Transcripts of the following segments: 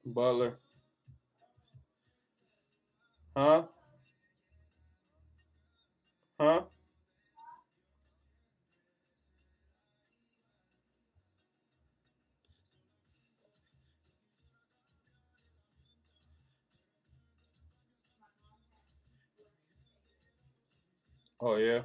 Butler. Huh? Huh? Oh yeah.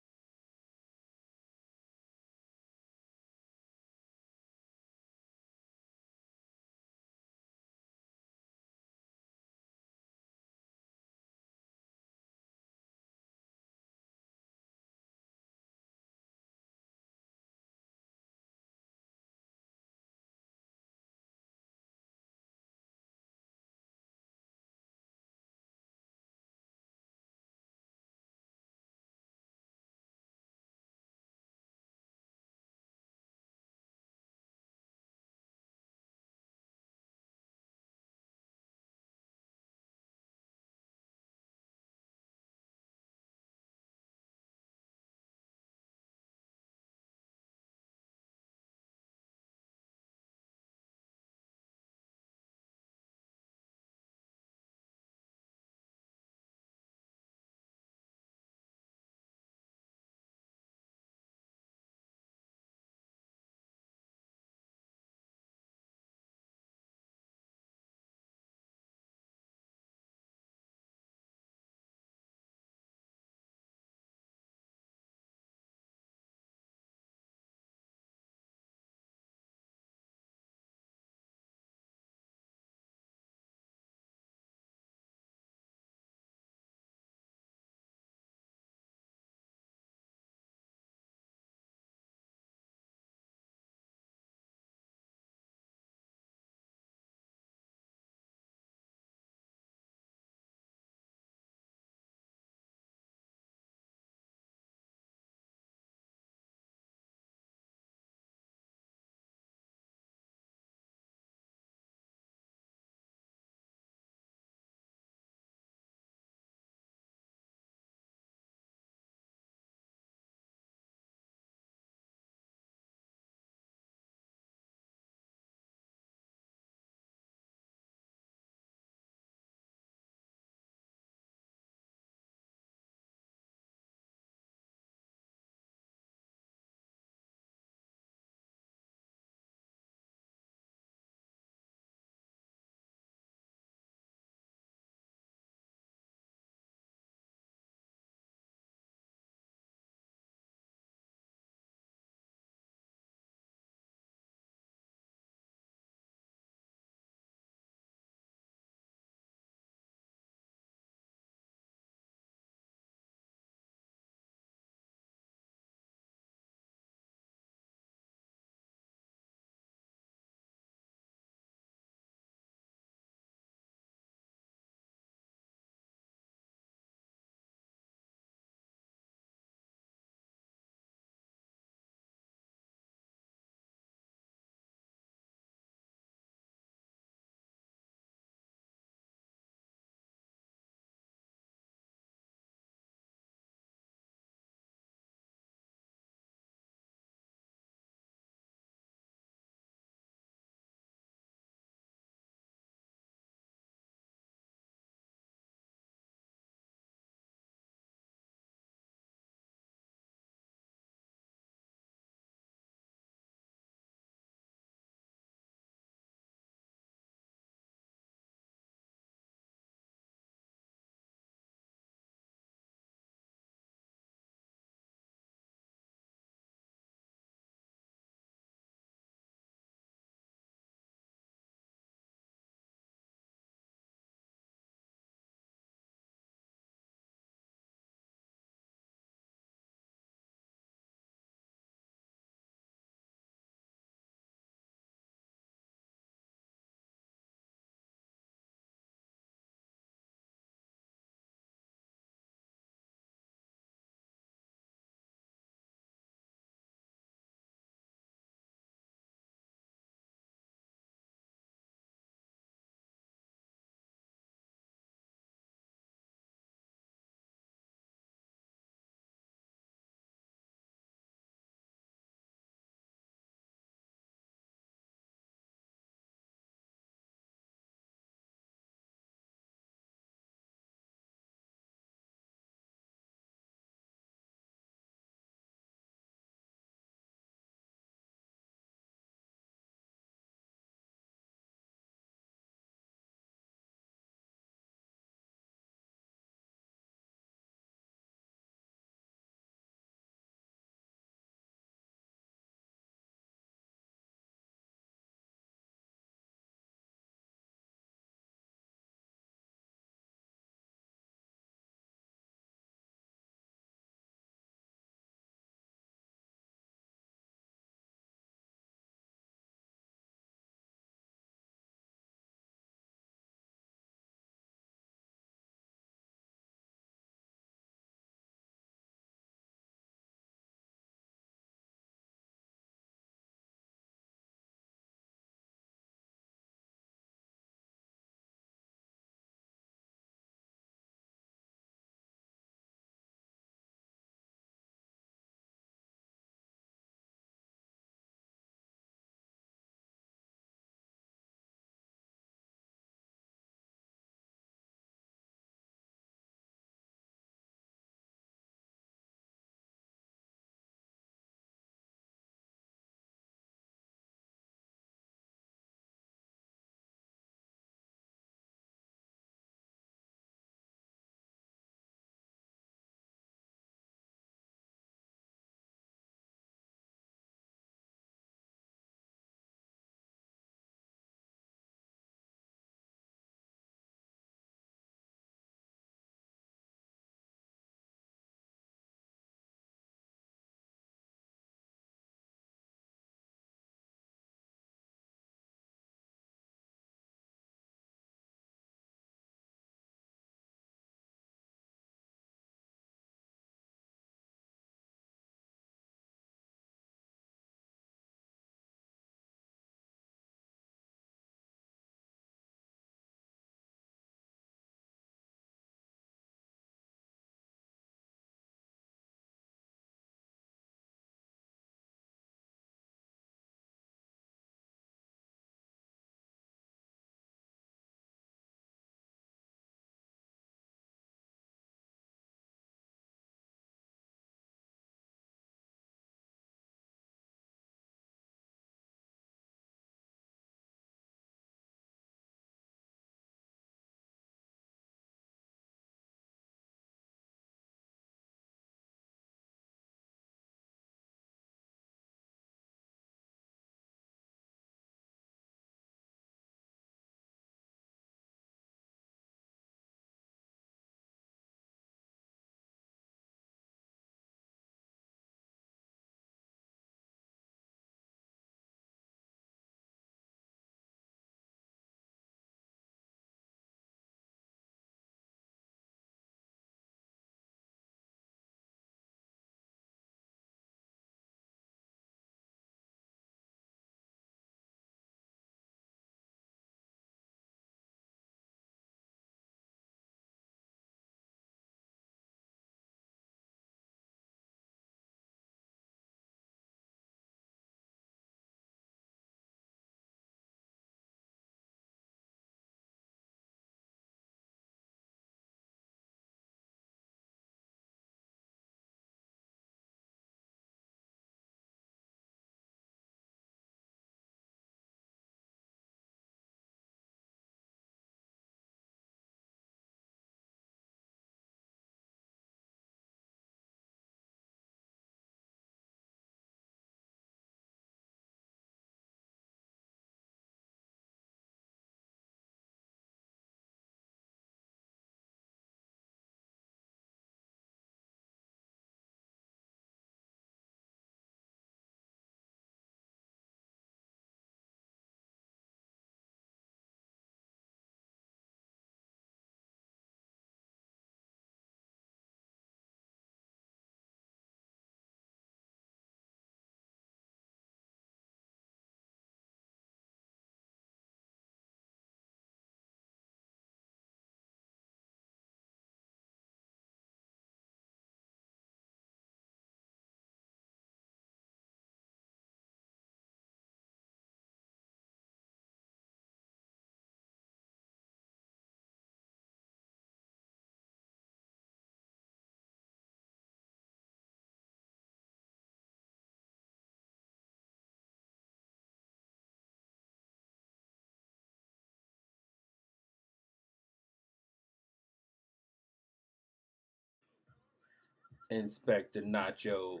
Inspector Nacho.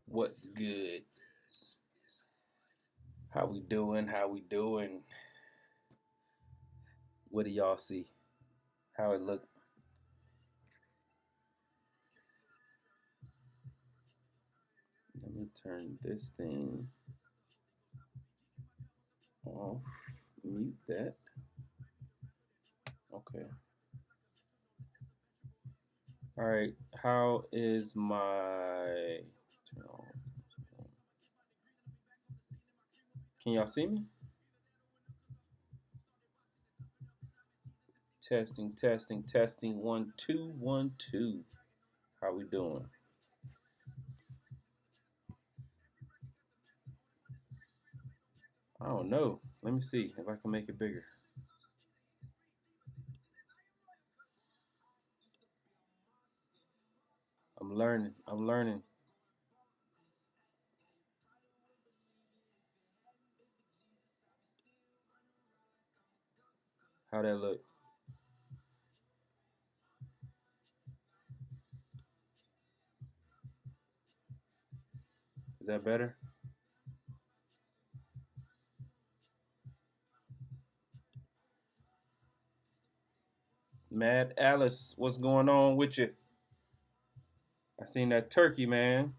What's good? How we doing? How we doing? What do y'all see? How it look? Let me turn this thing off. Mute that. Okay. All right. How is my? Can y'all see me? Testing, testing, testing. 1 2 1 2. How we doing? I don't know. Let me see if I can make it bigger. I'm learning. I'm learning. How that look? Is that better? Mad Alice, what's going on with you? I seen that turkey, man.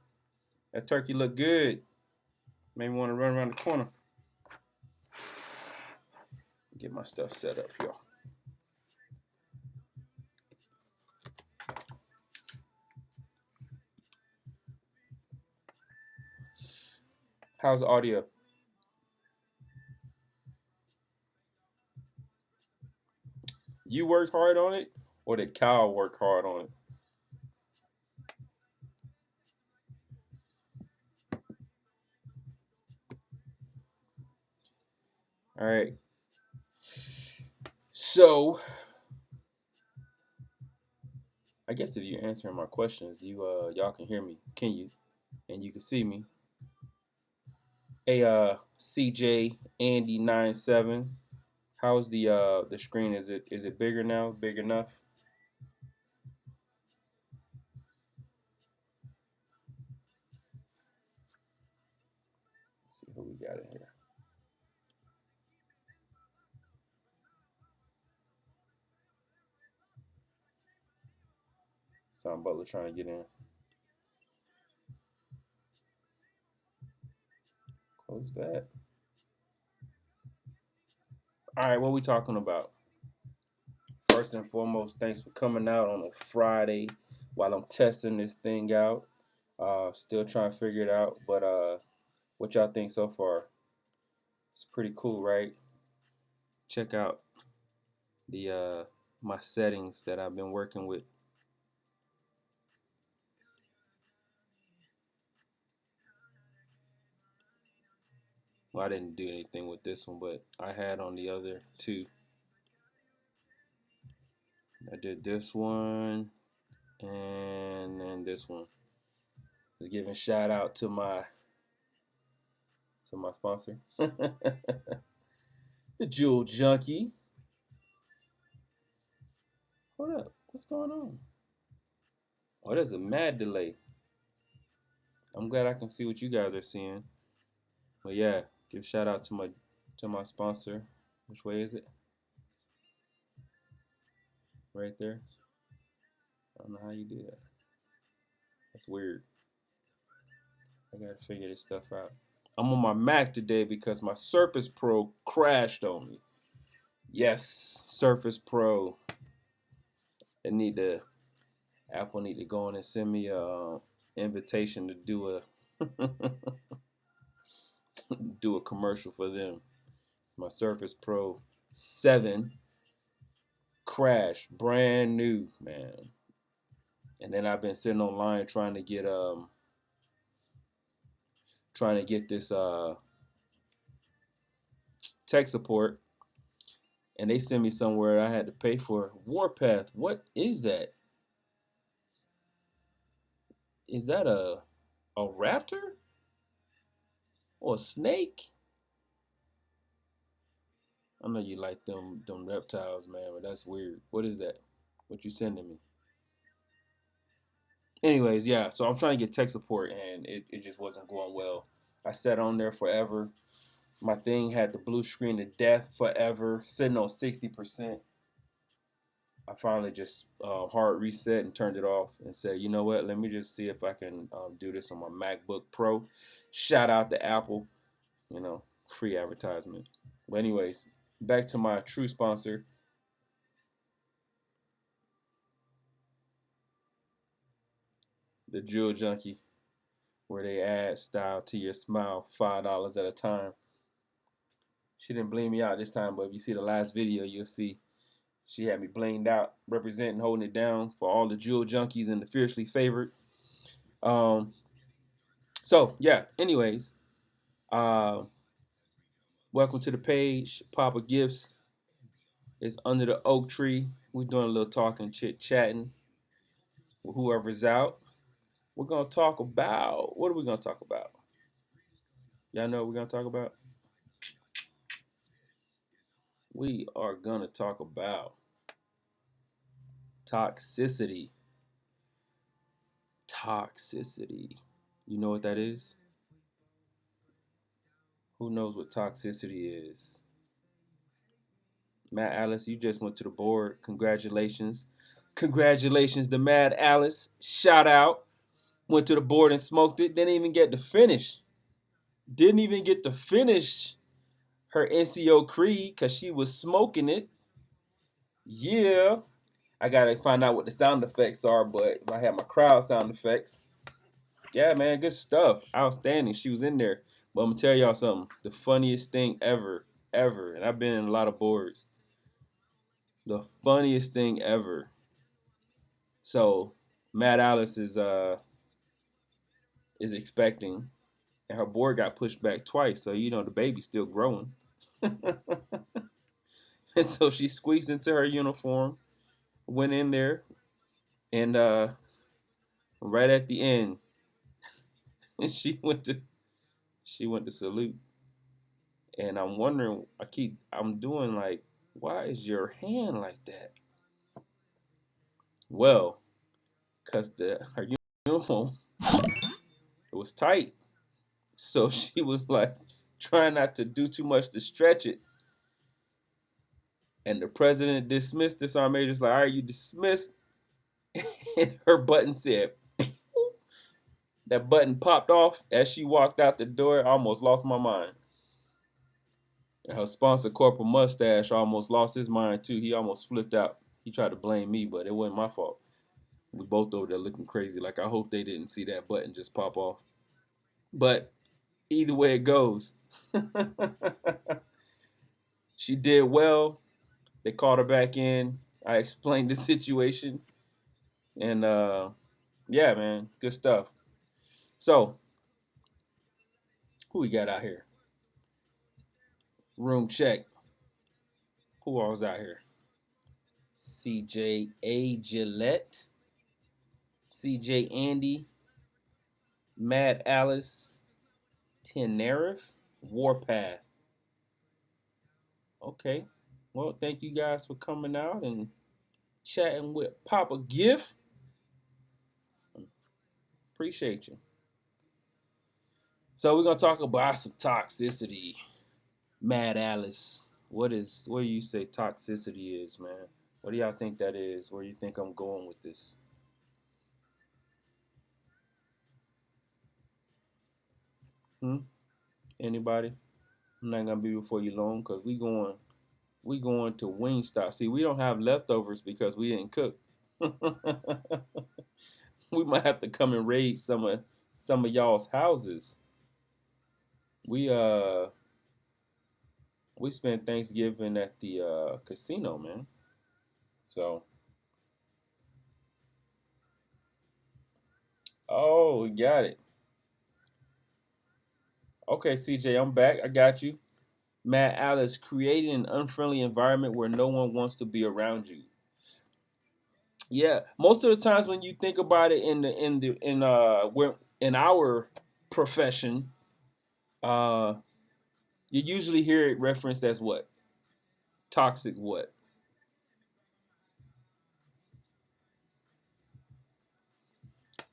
That turkey look good. Made me want to run around the corner. Get my stuff set up here. How's the audio? You worked hard on it, or did Kyle work hard on it? All right. So, I guess if you're answering my questions, y'all can hear me, can you? And you can see me. Hey, CJ Andy 97. How's the screen? Is it bigger now? Big enough? Let's see who we got in here. Sam Butler trying to get in. Close that. All right, what we talking about? First and foremost, thanks for coming out on a Friday while I'm testing this thing out. Still trying to figure it out, but what y'all think so far? It's pretty cool, right? Check out the my settings that I've been working with. Well, I didn't do anything with this one, but I had on the other two. I did this one and then this one. Just giving shout out to my sponsor, the Jewel Junkie. Hold up, what's going on? Oh, there's a mad delay. I'm glad I can see what you guys are seeing. But yeah, give shout out to my sponsor. Which way is it? Right there. I don't know how you do that. That's weird. I gotta figure this stuff out. I'm on my Mac today because my Surface Pro crashed on me. Yes, Surface Pro. They need to Apple need to go on and send me a invitation to do a do a commercial for them. My Surface Pro 7 crashed, brand new, man. And then I've been sitting online trying to get this tech support, and they sent me somewhere I had to pay for. Warpath, what is that? Is that a raptor or a snake? I know you like them reptiles, man, but that's weird. What is that? What you sending me? Anyways, yeah. So I'm trying to get tech support, and it just wasn't going well. I sat on there forever. My thing had the blue screen of death forever, sitting on 60%. I finally just hard reset and turned it off and said, you know what? Let me just see if I can do this on my MacBook Pro. Shout out to Apple, you know, free advertisement. But anyways, back to my true sponsor. The Jewel Junkie, where they add style to your smile, $5 at a time. She didn't blame me out this time, but if you see the last video, you'll see she had me blinged out, representing, holding it down for all the Jewel Junkies and the fiercely favored. Um, so yeah. Anyways, uh, welcome to the page. Papa Gifts is under the oak tree. We're doing a little talking, chit chatting with whoever's out. We're gonna talk about, what are we gonna talk about? Y'all know what we're gonna talk about? We are gonna talk about toxicity. Toxicity. You know what that is? Who knows what toxicity is? Matt Alice, you just went to the board. Congratulations. Congratulations to Mad Alice. Shout out. Went to the board and smoked it. Didn't even get to finish. Didn't even get to finish her NCO creed because she was smoking it. Yeah. I got to find out what the sound effects are, but I have my crowd sound effects. Yeah, man, good stuff. Outstanding. She was in there. But I'm going to tell y'all something. The funniest thing ever, ever, and I've been in a lot of boards. The funniest thing ever. So, Matt Alice is expecting, and her board got pushed back twice. So you know the baby's still growing, and so she squeezed into her uniform, went in there, and right at the end, she went to salute, and I'm wondering, I'm doing like, why is your hand like that? Well, cause her uniform, it was tight, so she was like trying not to do too much to stretch it. And the president dismissed this sergeant major's like, all right, you dismissed. And her button said, pew. That button popped off as she walked out the door. I almost lost my mind. And her sponsor, Corporal Mustache, almost lost his mind too. He almost flipped out. He tried to blame me, but it wasn't my fault. We both over there looking crazy. Like, I hope they didn't see that button just pop off. But either way it goes, she did well. They called her back in. I explained the situation. And yeah, man, good stuff. So, who we got out here? Room check. Who all was out here? CJ A. Gillette, CJ Andy, Mad Alice, Tenerife, Warpath. Okay. Well, thank you guys for coming out and chatting with Papa Gift. Appreciate you. So we're gonna talk about some toxicity. Mad Alice. What do you say toxicity is, man? What do y'all think that is? Where do you think I'm going with this? Anybody? I'm not gonna be before you long because we going to Wingstop. See, we don't have leftovers because we didn't cook. We might have to come and raid some of y'all's houses. We spent Thanksgiving at the casino, man. So, oh, we got it. Okay, CJ, I'm back. I got you. Matt Alice, creating an unfriendly environment where no one wants to be around you. Yeah, most of the times when you think about it in our profession, uh, you usually hear it referenced as what? Toxic what?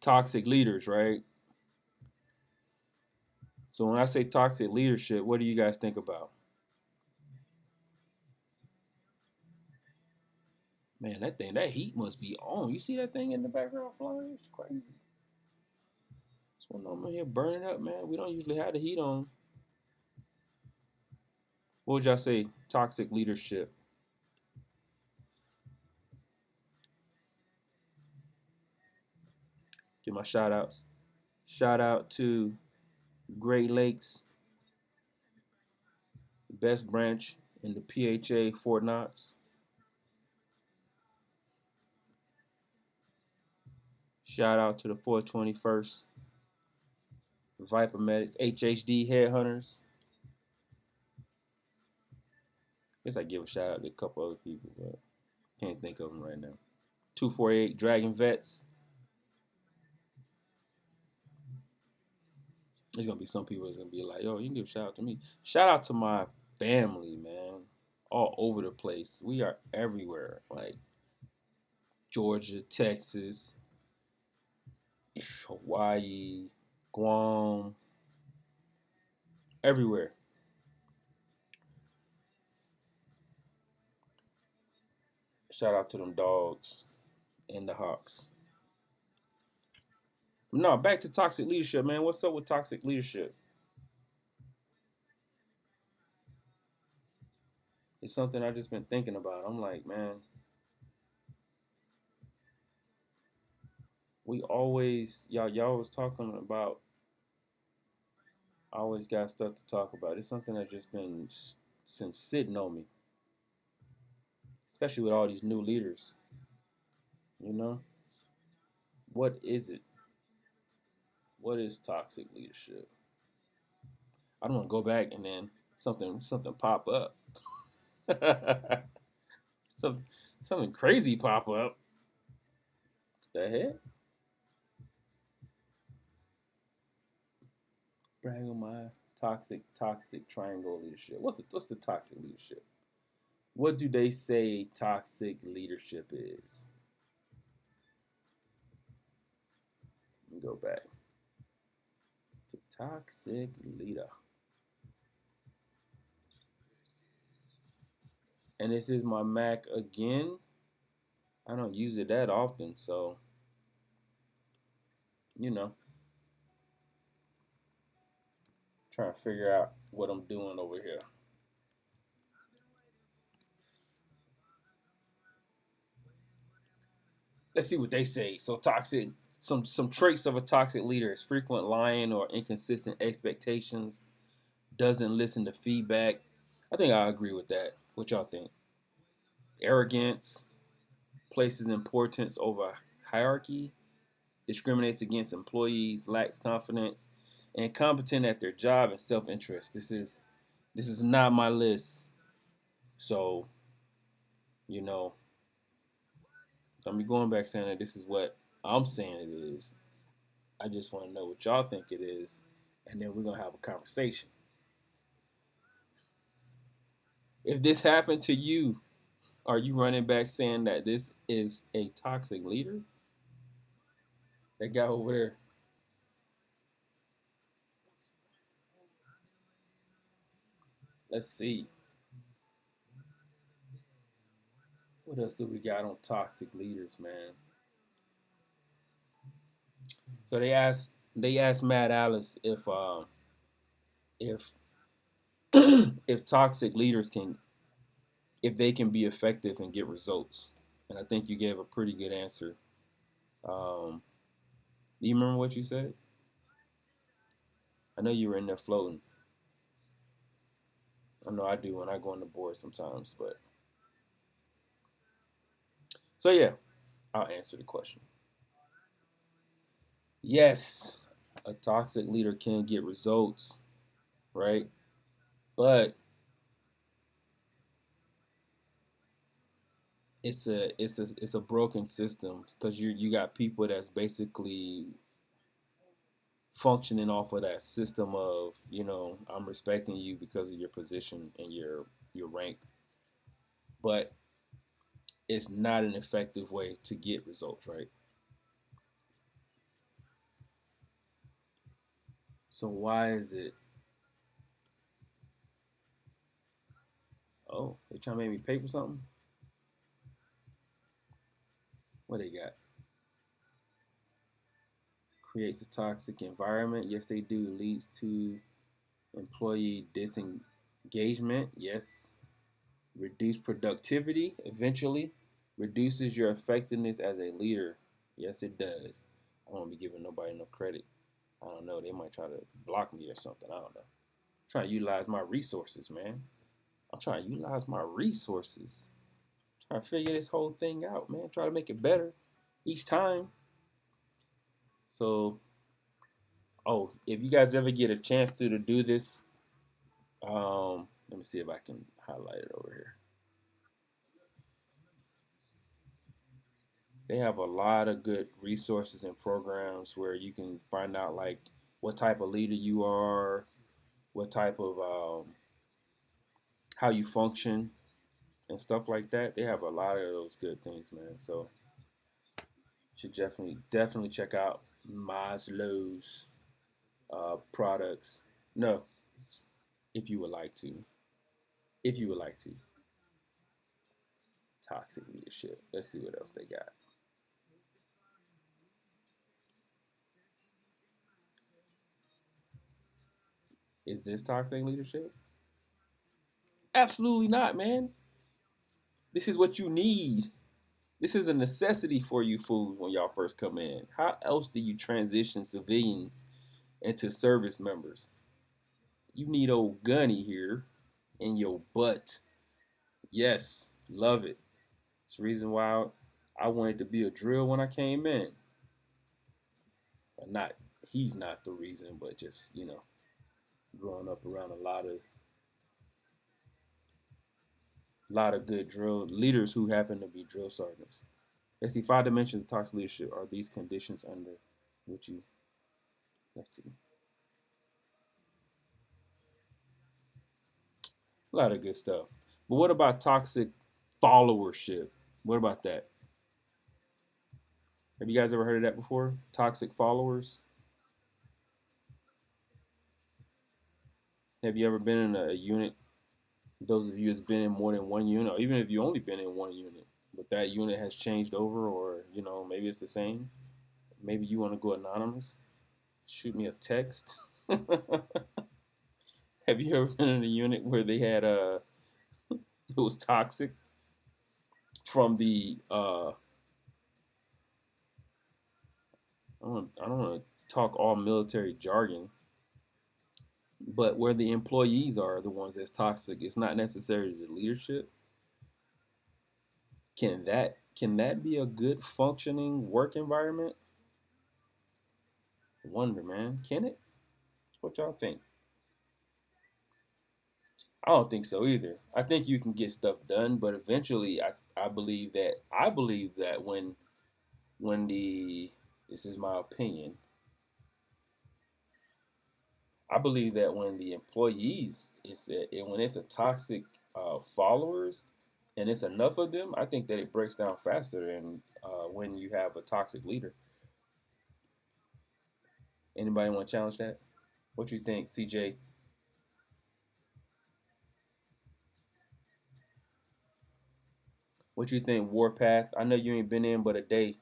toxic leaders, right? So when I say toxic leadership, what do you guys think about? Man, that heat must be on. You see that thing in the background flying? It's crazy. This one over here burning up, man. We don't usually have the heat on. What would y'all say? Toxic leadership. Give my shout outs. Shout out to Great Lakes, best branch in the PHA Fort Knox. Shout out to the 421st Viper Medics, HHD Headhunters. I guess I give a shout out to a couple other people, but can't think of them right now. 248 Dragon Vets. There's gonna be some people that's gonna be like, "Yo, you can give a shout out to me." Shout out to my family, man, all over the place. We are everywhere, like Georgia, Texas, Hawaii, Guam, everywhere. Shout out to them dogs and the Hawks. No, back to toxic leadership, man. What's up with toxic leadership? It's something I just been thinking about. I'm like, man, we always y'all was talking about. I always got stuff to talk about. It's something that's just been since sitting on me, especially with all these new leaders. You know, what is it? What is toxic leadership? I don't want to go back and then something pop up. Some something crazy pop up. The heck? Brag on my toxic triangle leadership. What's the toxic leadership? What do they say toxic leadership is? Let me go back to toxic leader. And this is my Mac again. I don't use it that often, so you know, trying to figure out what I'm doing over here. Let's see what they say. So toxic, some traits of a toxic leader is frequent lying or inconsistent expectations, doesn't listen to feedback. I think I agree with that. What y'all think? Arrogance, places importance over hierarchy, discriminates against employees, lacks confidence, incompetent at their job, and self-interest. This is not my list. So, you know, I'm be going back saying that this is what I'm saying it is. I just want to know what y'all think it is, and then we're gonna have a conversation. If this happened to you, are you running back saying that this is a toxic leader? That guy over there. Let's see. What else do we got on toxic leaders, man? So they asked Matt Alice if if toxic leaders can if they can be effective and get results. And I think you gave a pretty good answer. Um, do you remember what you said? I know you were in there floating. I know I do when I go on the board sometimes, but so yeah, I'll answer the question. Yes, a toxic leader can get results, right? But it's a broken system because you got people that's basically functioning off of that system of I'm respecting you because of your position and your rank, but it's not an effective way to get results, right? So why is it? Oh, they trying to make me pay for something? What they got? Creates a toxic environment. Yes, they do. Leads to employee disengagement. Yes. Reduce productivity eventually. Reduces your effectiveness as a leader. Yes, it does. I don't be giving nobody no credit. I don't know. They might try to block me or something. I don't know. I'm trying to utilize my resources, man. I'm trying to utilize my resources. Trying to figure this whole thing out, man. Try to make it better each time. So, oh, if you guys ever get a chance to do this, let me see if I can highlight it over here. They have a lot of good resources and programs where you can find out like what type of leader you are, what type of how you function and stuff like that. They have a lot of those good things, man. So you should definitely check out Maslow's products. No, if you would like to, if you would like to, toxic leadership. Let's see what else they got. Is this toxic leadership? Absolutely not, man. This is what you need. This is a necessity for you fools when y'all first come in. How else do you transition civilians into service members? You need old Gunny here in your butt. Yes, love it. It's the reason why I wanted to be a drill when I came in. But not he's not the reason, but just, growing up around a lot of good drill leaders who happen to be drill sergeants. Let's see, 5 dimensions of toxic leadership are these conditions under which you let's see. A lot of good stuff. But what about toxic followership? What about that? Have you guys ever heard of that before? Toxic followers? Have you ever been in a unit? Those of you that's been in more than one unit, or even if you only been in one unit, but that unit has changed over, or maybe it's the same. Maybe you want to go anonymous. Shoot me a text. Have you ever been in a unit where they had it was toxic from the I don't want to talk all military jargon, but where the employees are the ones that's toxic, it's not necessarily the leadership. Can that be a good functioning work environment? I wonder, man. Can it? What y'all think? I don't think so either. I think you can get stuff done, but eventually, I believe that when the this is my opinion. I believe that when the employees when it's a toxic followers and it's enough of them, I think that it breaks down faster than when you have a toxic leader. Anybody want to challenge that? What you think, CJ? What you think, Warpath? I know you ain't been in but a day.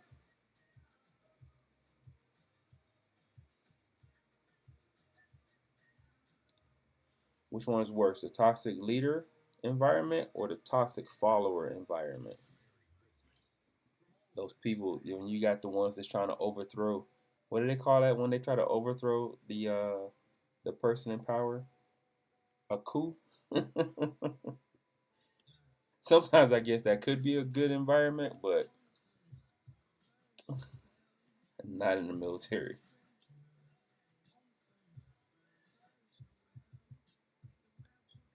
Which one is worse, the toxic leader environment or the toxic follower environment? Those people, when you got the ones that's trying to overthrow. What do they call that when they try to overthrow the person in power? A coup. Sometimes I guess that could be a good environment, but not in the military.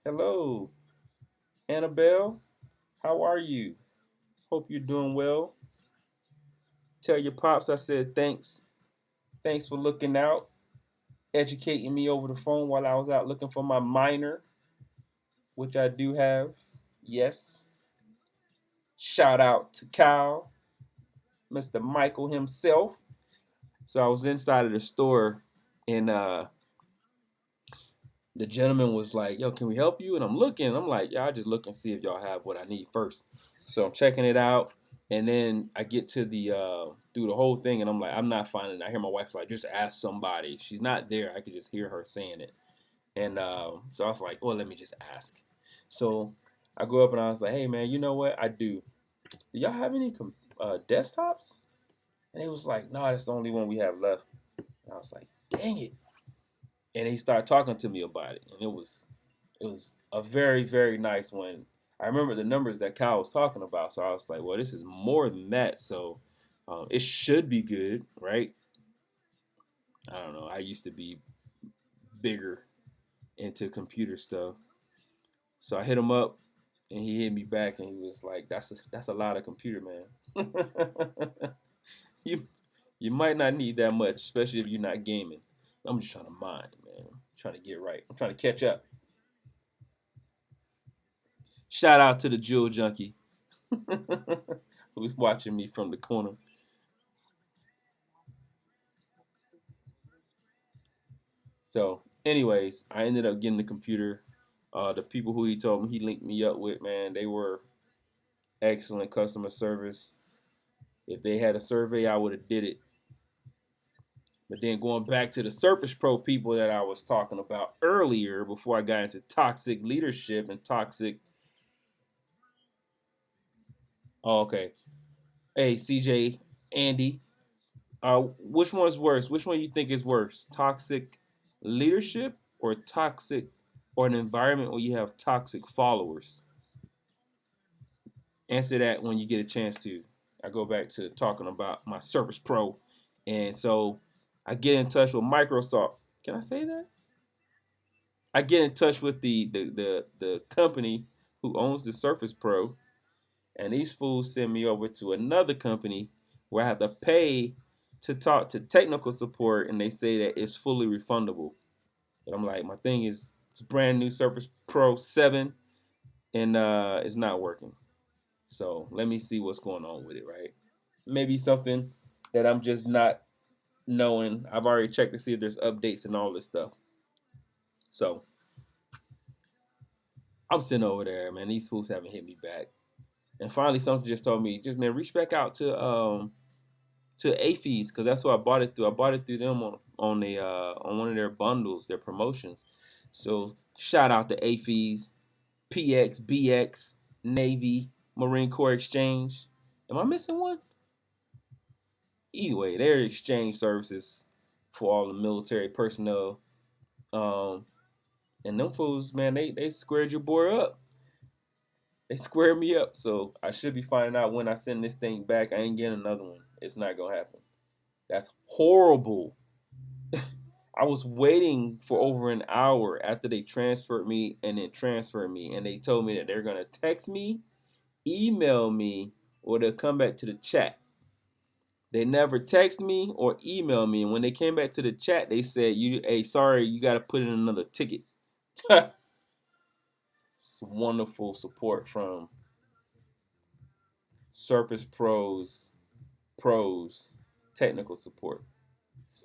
Hello, Annabelle. How are you? Hope you're doing well. Tell your pops I said thanks. Thanks for looking out, educating me over the phone while I was out looking for my minor, which I do have. Yes. Shout out to Kyle, Mr. Michael himself. So I was inside of the store and the gentleman was like, "Yo, can we help you?" And I'm looking, and I'm like, "Yeah, I just look and see if y'all have what I need first." So I'm checking it out, and then I get to the through the whole thing, and I'm like, I'm not finding it. I hear my wife's like, "Just ask somebody." She's not there. I could just hear her saying it, and so I was like, "Well, let me just ask." So I go up and I was like, "Hey, man, you know what? I do. Do y'all have any desktops?" And he was like, "No, that's the only one we have left." And I was like, "Dang it!" And he started talking to me about it, and it was a very very nice one. I remember the numbers that Kyle was talking about, so I was like, well, this is more than that, so it should be good, right? I don't know. I used to be bigger into computer stuff, so I hit him up, and he hit me back, and he was like, "That's a lot of computer, man. you you might not need that much, especially if you're not gaming." I'm just trying to mind, man. I'm trying to get right. I'm trying to catch up. Shout out to the Jewel Junkie who's watching me from the corner. So, anyways, I ended up getting the computer. The people who he told me he linked me up with, man, they were excellent customer service. If they had a survey, I would have did it. But then going back to the Surface Pro people that I was talking about earlier, before I got into toxic leadership and toxic. Oh, okay. Hey, CJ, Andy, which one's worse? Which one you think is worse? Toxic leadership or toxic or an environment where you have toxic followers? Answer that when you get a chance to. I go back to talking about my Surface Pro, and so I get in touch with Microsoft. Can I say that? I get in touch with the company who owns the Surface Pro, and these fools send me over to another company where I have to pay to talk to technical support, and they say that it's fully refundable. And I'm like, my thing is it's brand new Surface Pro 7, and it's not working. So let me see what's going on with it, right? Maybe something that I'm just not knowing. I've already checked to see if there's updates and all this stuff. So I'm sitting over there, man. These fools haven't hit me back. And finally, something just told me, just man, reach back out to AFES because that's what I bought it through. I bought it through them on one of their bundles, their promotions. So shout out to AFES, PX, BX, Navy, Marine Corps Exchange. Am I missing one? Either way, they're exchange services for all the military personnel. Um, and them fools, man, they squared your boy up. They squared me up. So I should be finding out when I send this thing back. I ain't getting another one. It's not gonna happen. That's horrible. I was waiting for over an hour after they transferred me and then transferred me, and they told me that they're gonna text me, email me, or they'll come back to the chat. They never text me or email me, and when they came back to the chat, they said, "You, hey, sorry, you got to put in another ticket." It's wonderful support from Surface Pros, technical support. It's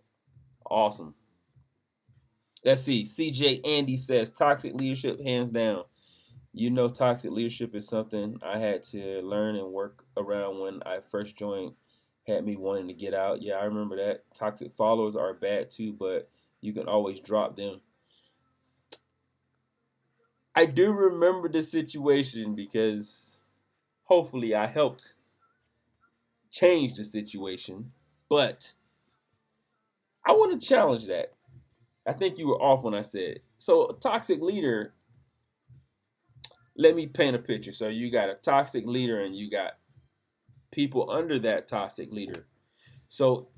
awesome. Let's see. CJ Andy says toxic leadership hands down. You know, toxic leadership is something I had to learn and work around when I first joined. Had me wanting to get out. Yeah, I remember that. Toxic followers are bad too, but you can always drop them. I do remember the situation because hopefully I helped change the situation, but I want to challenge that. I think you were off when I said it. So, a toxic leader, let me paint a picture. So, you got a toxic leader and you got people under that toxic leader. So,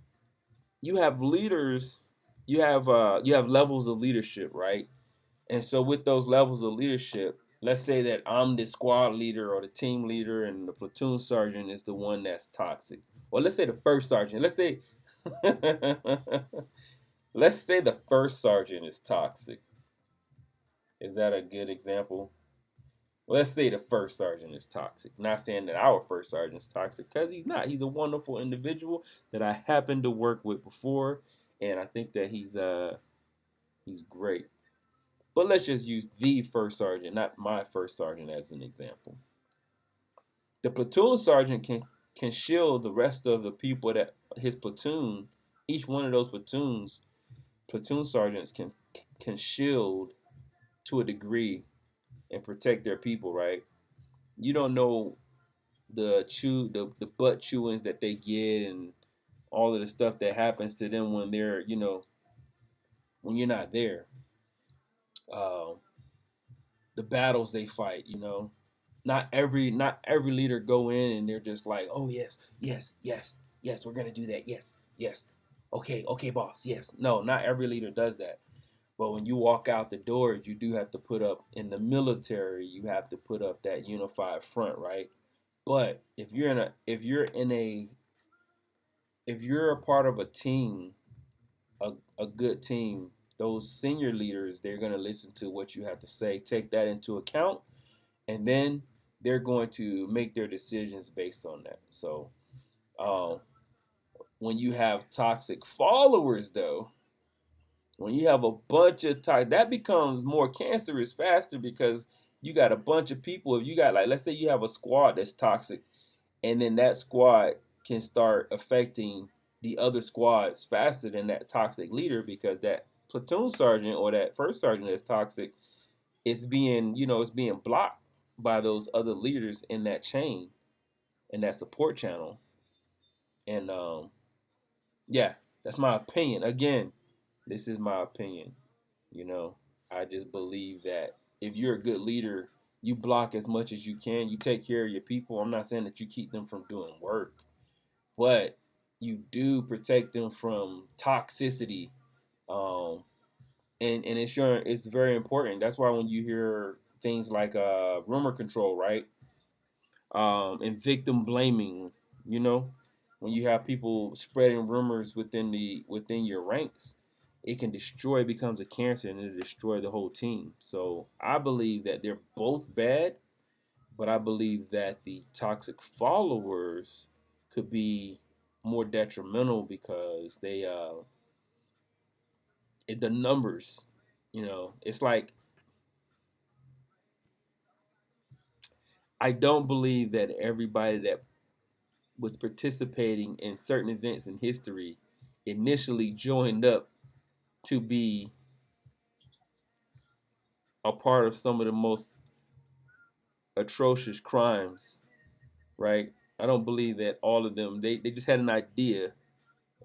you have leaders, you have levels of leadership, right? And so with those levels of leadership, let's say that I'm the squad leader or the team leader and the platoon sergeant is the one that's toxic. Well, let's say the first sergeant. Let's say the first sergeant is toxic. Is that a good example? Let's say the first sergeant is toxic. Not saying that our first sergeant is toxic because he's not. He's a wonderful individual that I happened to work with before, and I think that he's great. But let's just use the first sergeant, not my first sergeant, as an example. The platoon sergeant can shield the rest of the people that his platoon, each one of those platoon sergeants can shield to a degree and protect their people, right? You don't know the butt chewings that they get and all of the stuff that happens to them when they're, when you're not there. Uh, the battles they fight, not every leader go in and they're just like, oh yes, yes, yes, yes, we're gonna do that, yes, yes, okay, okay, boss, yes. No, not every leader does that. But when you walk out the doors, you do have to put up, in the military, you have to put up that unified front, right? But if you're a part of a team, a good team, those senior leaders, they're going to listen to what you have to say, take that into account, and then they're going to make their decisions based on that. So um, when you have toxic followers, though, when you have a bunch of toxic, that becomes more cancerous faster, because you got a bunch of people. If you got, like, let's say you have a squad that's toxic, and then that squad can start affecting the other squads faster than that toxic leader, because that platoon sergeant or that first sergeant that's toxic is being, it's being blocked by those other leaders in that chain, in that support channel. And yeah, that's my opinion. Again, this is my opinion. You know, I just believe that if you're a good leader, you block as much as you can. You take care of your people. I'm not saying that you keep them from doing work, but you do protect them from toxicity. Um, and it's very important. That's why when you hear things like rumor control, right? And victim blaming, you know, when you have people spreading rumors within your ranks, it can destroy, it becomes a cancer, and it destroy the whole team. So I believe that they're both bad, but I believe that the toxic followers could be more detrimental, because the numbers, it's like, I don't believe that everybody that was participating in certain events in history initially joined up to be a part of some of the most atrocious crimes, right? I don't believe that all of them, they just had an idea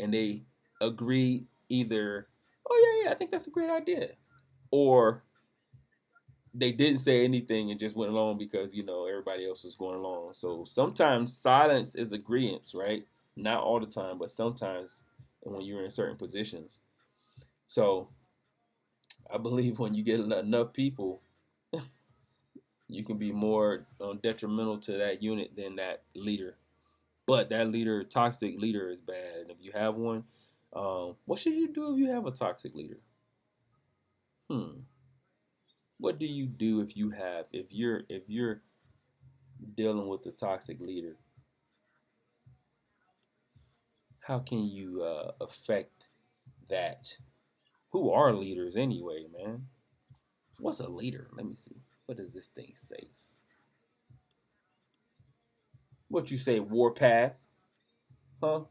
and they agreed, either, oh yeah, I think that's a great idea, or they didn't say anything and just went along because everybody else was going along. So sometimes silence is agreement, right? Not all the time, but sometimes, when you're in certain positions. So I believe when you get enough people, you can be more detrimental to that unit than that leader. But that leader, toxic leader, is bad. And if you have one, what should you do if you have a toxic leader? What do you do if you're dealing with a toxic leader? How can you affect that? Who are leaders anyway, man? What's a leader? Let me see. What does this thing say? What you say, Warpath? Huh?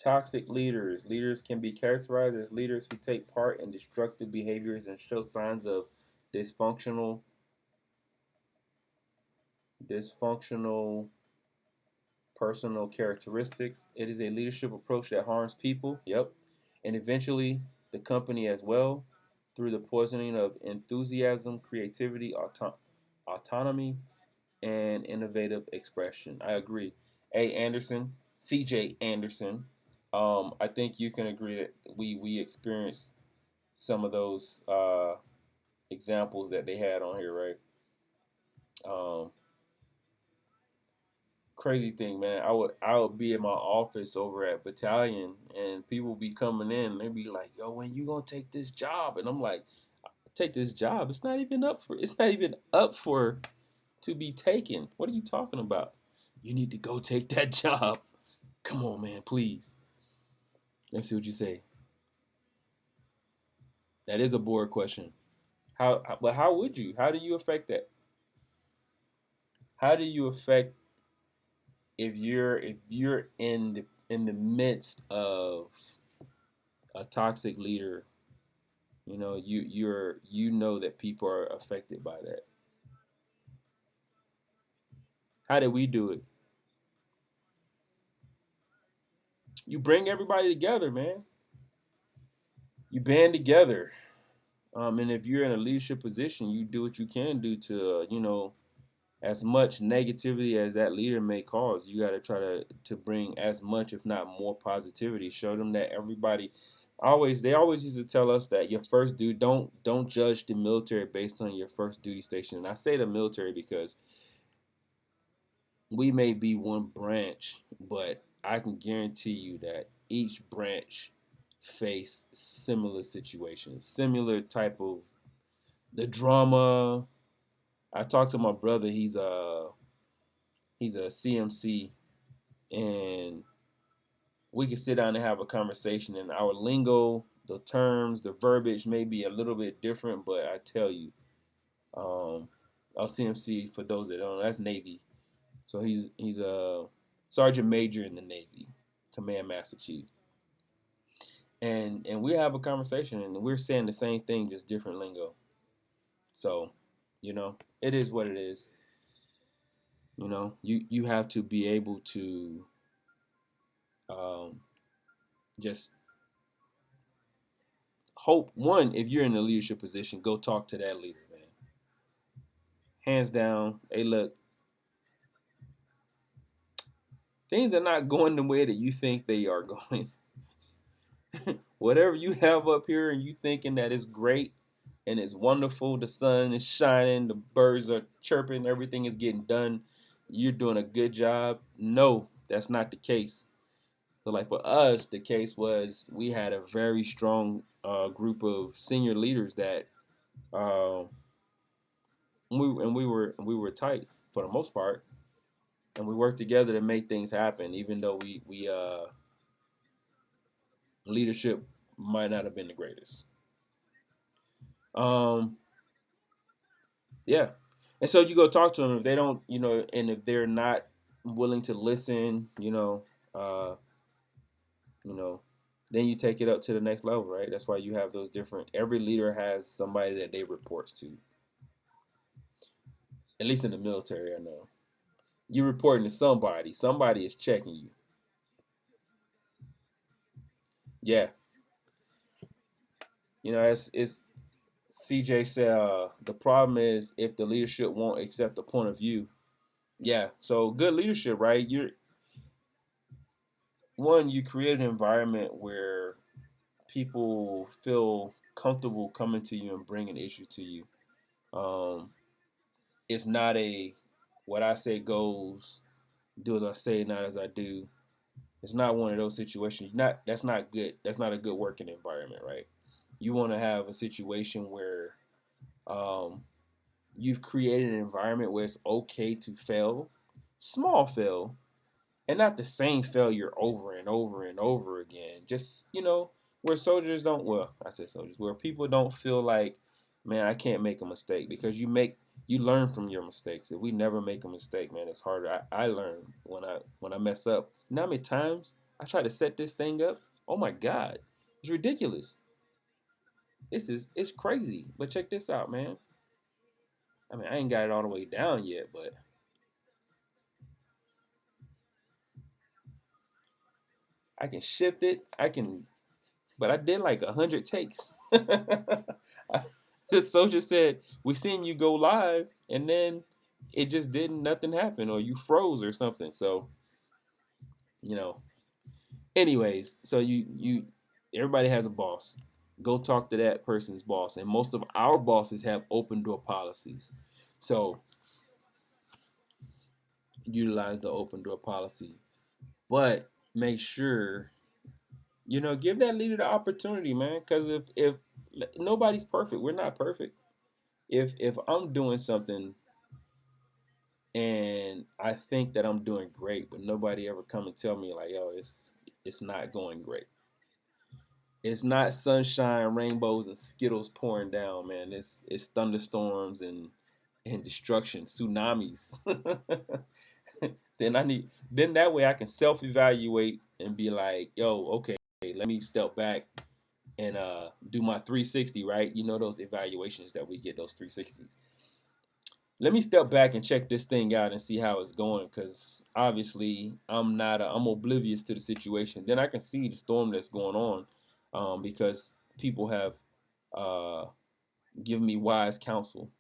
Toxic leaders. Leaders can be characterized as leaders who take part in destructive behaviors and show signs of dysfunctional dysfunctional personal characteristics. It is a leadership approach that harms people, yep, and eventually the company as well, through the poisoning of enthusiasm, creativity, autonomy, and innovative expression. I agree. A. Anderson, C.J. Anderson. I think you can agree that we experienced some of those examples that they had on here, right? Um, crazy thing, man. I would be in my office over at Battalion, and people be coming in. They be like, "Yo, when you gonna take this job?" And I'm like, "Take this job? It's not even up for. It's not even up for to be taken. What are you talking about? You need to go take that job. Come on, man, please." Let me see what you say. That is a board question. But how would you? How do you affect that? How do you affect if you're in the midst of a toxic leader? You know that people are affected by that. How did we do it? You bring everybody together, man. You band together. And if you're in a leadership position, you do what you can do to, as much negativity as that leader may cause, you got to try to bring as much, if not more, positivity. Show them that everybody they always used to tell us that your first duty, don't judge the military based on your first duty station. And I say the military because we may be one branch, but I can guarantee you that each branch face similar situations, similar type of the drama. I talked to my brother. He's a CMC, and we can sit down and have a conversation. And our lingo, the terms, the verbiage may be a little bit different, but I tell you, um, our CMC, for those that don't know, that's Navy. So he's a sergeant major in the Navy, command master chief, and we have a conversation, and we're saying the same thing, just different lingo. So, it is what it is. You have to be able to um, just hope. One, if you're in a leadership position, go talk to that leader, man. Hands down. Hey, look, things are not going the way that you think they are going. Whatever you have up here and you thinking that is great and it's wonderful, the sun is shining, the birds are chirping, everything is getting done, you're doing a good job. No, that's not the case. So, like for us, the case was we had a very strong group of senior leaders that uh, we were tight for the most part, and we worked together to make things happen. Even though we leadership might not have been the greatest. Um, yeah, and so you go talk to them if they don't, and if they're not willing to listen, uh, you know, then you take it up to the next level, right? That's why you have those different. Every leader has somebody that they reports to. At least in the military, I know. You're reporting to somebody. Somebody is checking you. Yeah, it's CJ said. The problem is if the leadership won't accept the point of view. Yeah, so good leadership, right? You create an environment where people feel comfortable coming to you and bringing issue to you. Um, it's not a what I say goes, do as I say, not as I do. It's not one of those situations. Not That's not good. That's not a good working environment, right? You want to have a situation where um, you've created an environment where it's okay to fail, small fail, and not the same failure over and over and over again. Just where soldiers don't. Well, I said soldiers. Where people don't feel like, man, I can't make a mistake because you learn from your mistakes. If we never make a mistake, man, it's harder. I learn when I mess up. You know how many times I try to set this thing up? Oh my God, it's ridiculous. It's crazy. But check this out, man. I mean, I ain't got it all the way down yet, but I can shift it. But I did like 100 takes. The soldier said, "We seen you go live, and then it just didn't. Nothing happened, or you froze or something." So you know. Anyways, so everybody has a boss. Go talk to that person's boss, and most of our bosses have open door policies. So utilize the open door policy. But make sure, give that leader the opportunity, man. Because if nobody's perfect, we're not perfect. If I'm doing something and I think that I'm doing great, but nobody ever come and tell me like, yo, it's not going great. It's not sunshine, rainbows, and Skittles pouring down, man. It's thunderstorms and destruction, tsunamis. Then that way I can self evaluate and be like, yo, okay, let me step back and do my 360, right? You know those evaluations that we get, those 360s. Let me step back and check this thing out and see how it's going, because obviously I'm oblivious to the situation. Then I can see the storm that's going on, because people have uh, given me wise counsel.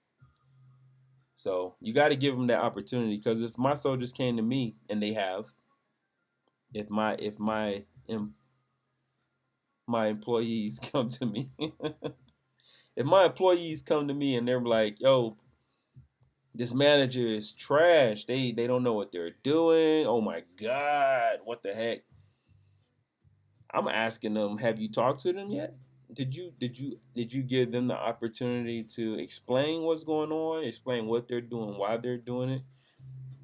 So you got to give them that opportunity, because if my soldiers came to me, and they have, if my employees come to me, if my employees come to me and they're like, yo, this manager is trash. They don't know what they're doing. Oh my God, what the heck? I'm asking them, have you talked to them yet? Did you give them the opportunity to explain what's going on, explain what they're doing, why they're doing it?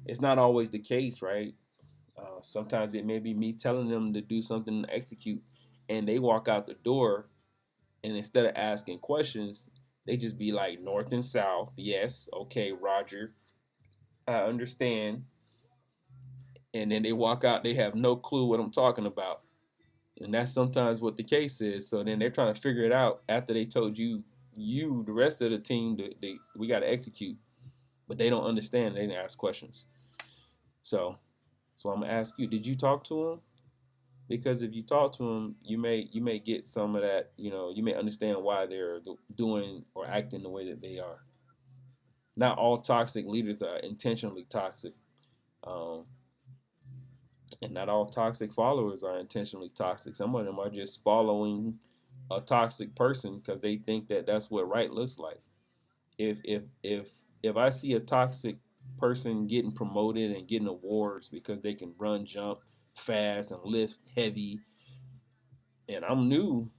It's not always the case, right? Sometimes it may be me telling them to do something to execute, and they walk out the door, and instead of asking questions, they just be like north and south. Yes, okay, Roger, I understand. And then they walk out, they have no clue what I'm talking about. And that's sometimes what the case is. So then they're trying to figure it out after they told the rest of the team, we got to execute. But they don't understand. They didn't ask questions. So I'm gonna ask you: did you talk to them? Because if you talk to them, you may get some of that. You may understand why they're doing or acting the way that they are. Not all toxic leaders are intentionally toxic. Um, and not all toxic followers are intentionally toxic. Some of them are just following a toxic person because they think that that's what right looks like. If I see a toxic person getting promoted and getting awards because they can run, jump fast, and lift heavy, and I'm new,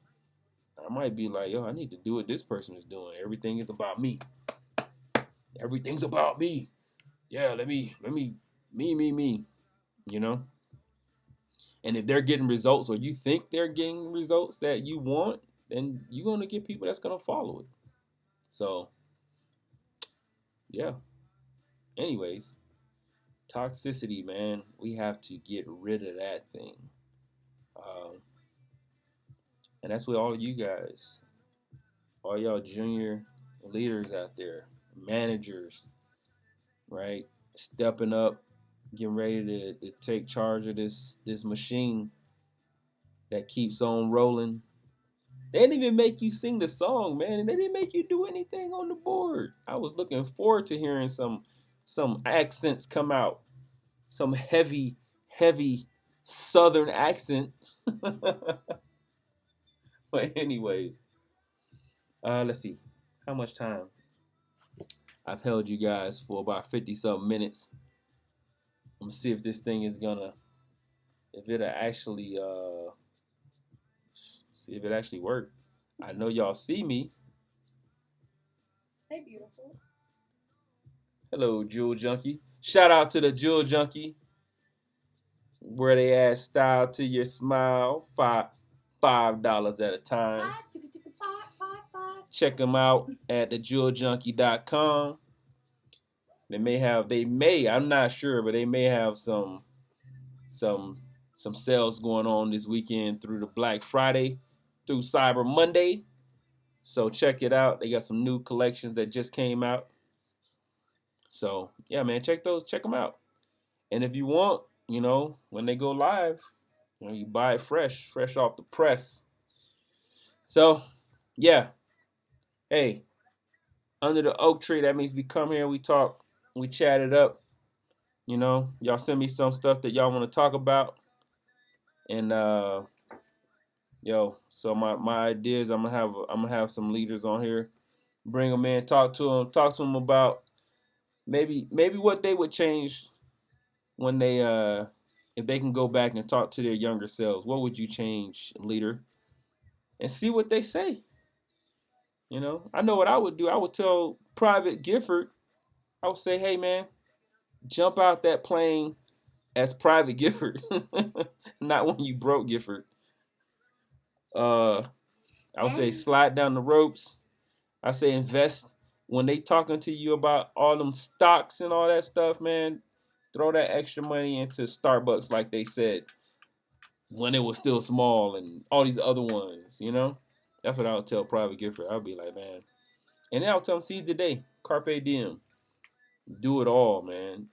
I might be like, yo, I need to do what this person is doing. Everything is about me. Everything's about me. Yeah, let me, me. You know. And if they're getting results, or you think they're getting results that you want, then you're going to get people that's going to follow it. So, yeah. Anyways, toxicity, man, we have to get rid of that thing. Um, and that's with all you guys, all y'all junior leaders out there, managers, right? Stepping up, getting ready to take charge of this machine that keeps on rolling. They didn't even make you sing the song, man, and they didn't make you do anything on the board. I was looking forward to hearing some accents come out, some heavy Southern accent. But anyways, let's see how much time I've held you guys for. About 50 something minutes. I'm gonna see if this thing is gonna, if it'll actually see if it actually worked. I know y'all see me. Hey, beautiful. Hello, Jewel Junkie. Shout out to the Jewel Junkie, where they add style to your smile. $5 at a time. Check them out at thejeweljunkie.com. I'm not sure, but they may have some sales going on this weekend through the Black Friday, through Cyber Monday. So check it out. They got some new collections that just came out. So yeah, man, check them out. And if you want, when they go live, you buy it fresh off the press. So yeah, hey, under the oak tree, that means we come here, we talk, we chat it up. Y'all send me some stuff that y'all want to talk about. And so my idea is I'm gonna have some leaders on here, bring them in, talk to them about maybe what they would change when they if they can go back and talk to their younger selves, what would you change, leader? And see what they say. You know, I know what I would do. I would tell Private Gifford, I would say, hey man, jump out that plane as Private Gifford, not when you broke Gifford. Uh, I would say slide down the ropes. I say invest when they talking to you about all them stocks and all that stuff, man. Throw that extra money into Starbucks, like they said when it was still small, and all these other ones. You know, that's what I would tell Private Gifford. I'd be like, man, and then I would tell him, seize the day, carpe diem, do it all, man.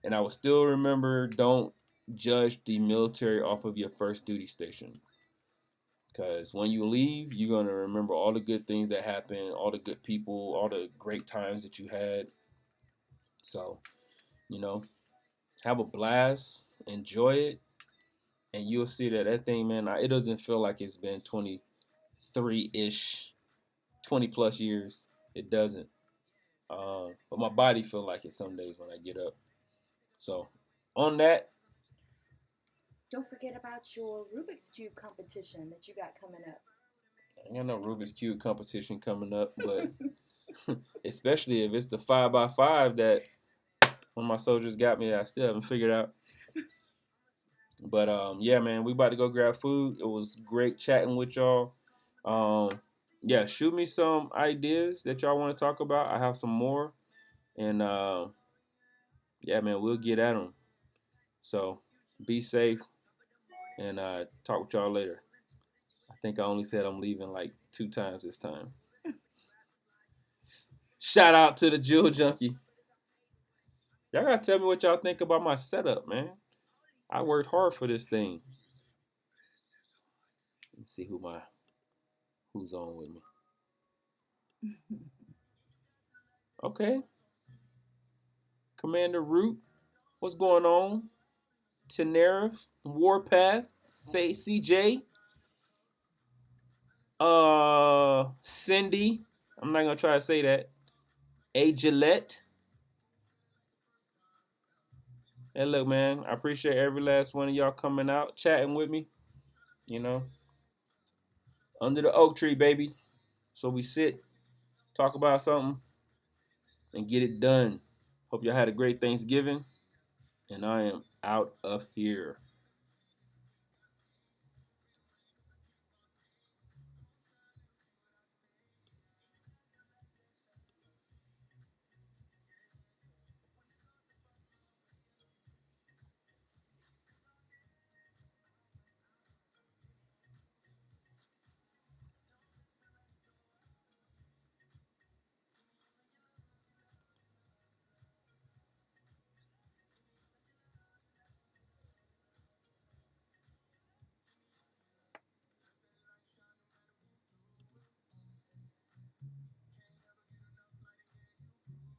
And I would still remember, don't judge the military off of your first duty station. Because when you leave, you're going to remember all the good things that happened, all the good people, all the great times that you had. So, you know, have a blast, enjoy it, and you'll see that that thing, man, it doesn't feel like it's been 23-ish, 20 plus years. It doesn't. But my body feel like it some days when I get up. So, on that, Don't forget about your Rubik's Cube competition that you got coming up. I got no Rubik's Cube competition coming up, but especially if it's the 5x5 that one of my soldiers got me that I still haven't figured out. But yeah, man, we about to go grab food. It was great chatting with y'all. Yeah, shoot me some ideas that y'all want to talk about. I have some more, and yeah, man, we'll get at them. So be safe, and talk with y'all later. I think I only said I'm leaving like 2 times this time. Shout out to the Jewel Junkie. Y'all gotta tell me what y'all think about my setup, man. I worked hard for this thing. Let me see who's on with me. Okay, Commander Root, what's going on? Tenerife, Warpath, say CJ, Cindy. I'm not gonna try to say that. A Gillette. Hey, look, man, I appreciate every last one of y'all coming out, chatting with me. You know, under the oak tree, baby. So we sit, talk about something, and get it done. Hope y'all had a great Thanksgiving, and I am out of here.